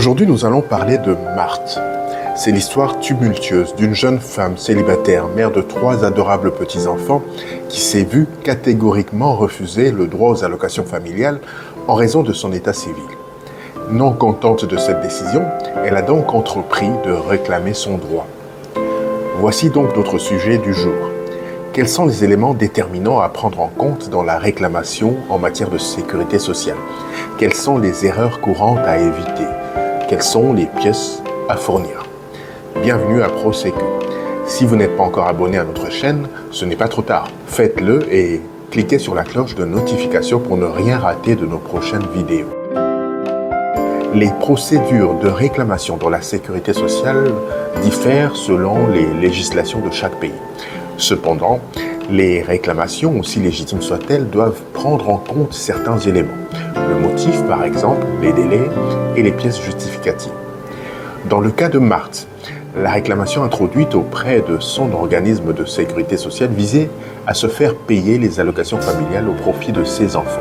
Aujourd'hui, nous allons parler de Marthe. C'est l'histoire tumultueuse d'une jeune femme célibataire, mère de 3 adorables petits-enfants, qui s'est vue catégoriquement refuser le droit aux allocations familiales en raison de son état civil. Non contente de cette décision, elle a donc entrepris de réclamer son droit. Voici donc notre sujet du jour. Quels sont les éléments déterminants à prendre en compte dans la réclamation en matière de sécurité sociale? Quelles sont les erreurs courantes à éviter? Quelles sont les pièces à fournir? Bienvenue à ProSécu. Si vous n'êtes pas encore abonné à notre chaîne, ce n'est pas trop tard. Faites-le et cliquez sur la cloche de notification pour ne rien rater de nos prochaines vidéos. Les procédures de réclamation dans la sécurité sociale diffèrent selon les législations de chaque pays. Cependant, les réclamations, aussi légitimes soient-elles, doivent prendre en compte certains éléments. Le motif, par exemple, les délais et les pièces justificatives. Dans le cas de Marthe, la réclamation introduite auprès de son organisme de sécurité sociale visait à se faire payer les allocations familiales au profit de ses enfants.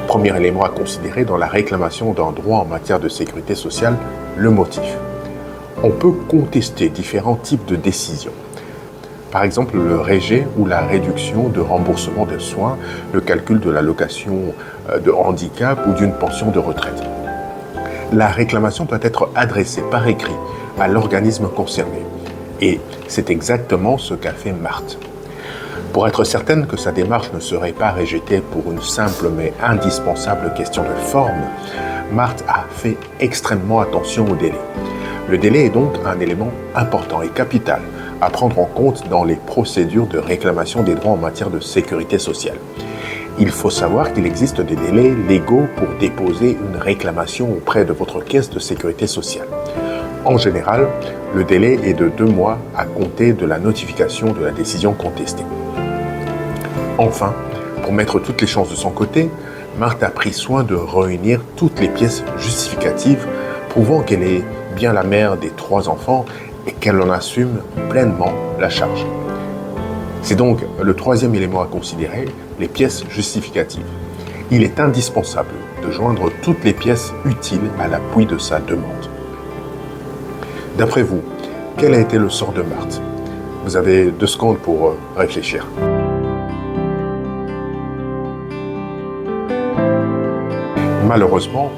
Premier élément à considérer dans la réclamation d'un droit en matière de sécurité sociale, le motif. On peut contester différents types de décisions. Par exemple, le rejet ou la réduction de remboursement des soins, le calcul de l'allocation de handicap ou d'une pension de retraite. La réclamation doit être adressée par écrit à l'organisme concerné. Et c'est exactement ce qu'a fait Marthe. Pour être certaine que sa démarche ne serait pas rejetée pour une simple mais indispensable question de forme, Marthe a fait extrêmement attention au délai. Le délai est donc un élément important et capital à prendre en compte dans les procédures de réclamation des droits en matière de sécurité sociale. Il faut savoir qu'il existe des délais légaux pour déposer une réclamation auprès de votre caisse de sécurité sociale. En général, le délai est de 2 mois à compter de la notification de la décision contestée. Enfin, pour mettre toutes les chances de son côté, Marthe a pris soin de réunir toutes les pièces justificatives prouvant qu'elle est bien la mère des 3 enfants et qu'elle en assume pleinement la charge. C'est donc le 3e élément à considérer, les pièces justificatives. Il est indispensable de joindre toutes les pièces utiles à l'appui de sa demande. D'après vous, quel a été le sort de Marthe? Vous avez 2 secondes pour réfléchir. Malheureusement,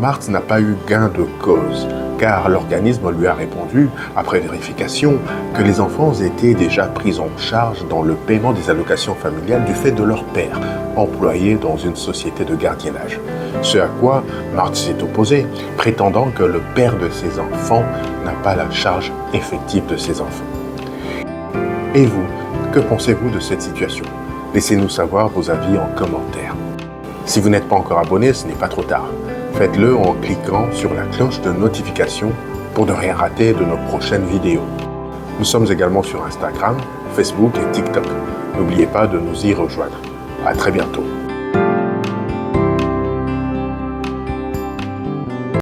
Marthe n'a pas eu gain de cause, car l'organisme lui a répondu, après vérification, que les enfants étaient déjà pris en charge dans le paiement des allocations familiales du fait de leur père, employé dans une société de gardiennage. Ce à quoi Marthe s'est opposée, prétendant que le père de ses enfants n'a pas la charge effective de ses enfants. Et vous, que pensez-vous de cette situation? Laissez-nous savoir vos avis en commentaire. Si vous n'êtes pas encore abonné, ce n'est pas trop tard. Faites-le en cliquant sur la cloche de notification pour ne rien rater de nos prochaines vidéos. Nous sommes également sur Instagram, Facebook et TikTok. N'oubliez pas de nous y rejoindre. À très bientôt.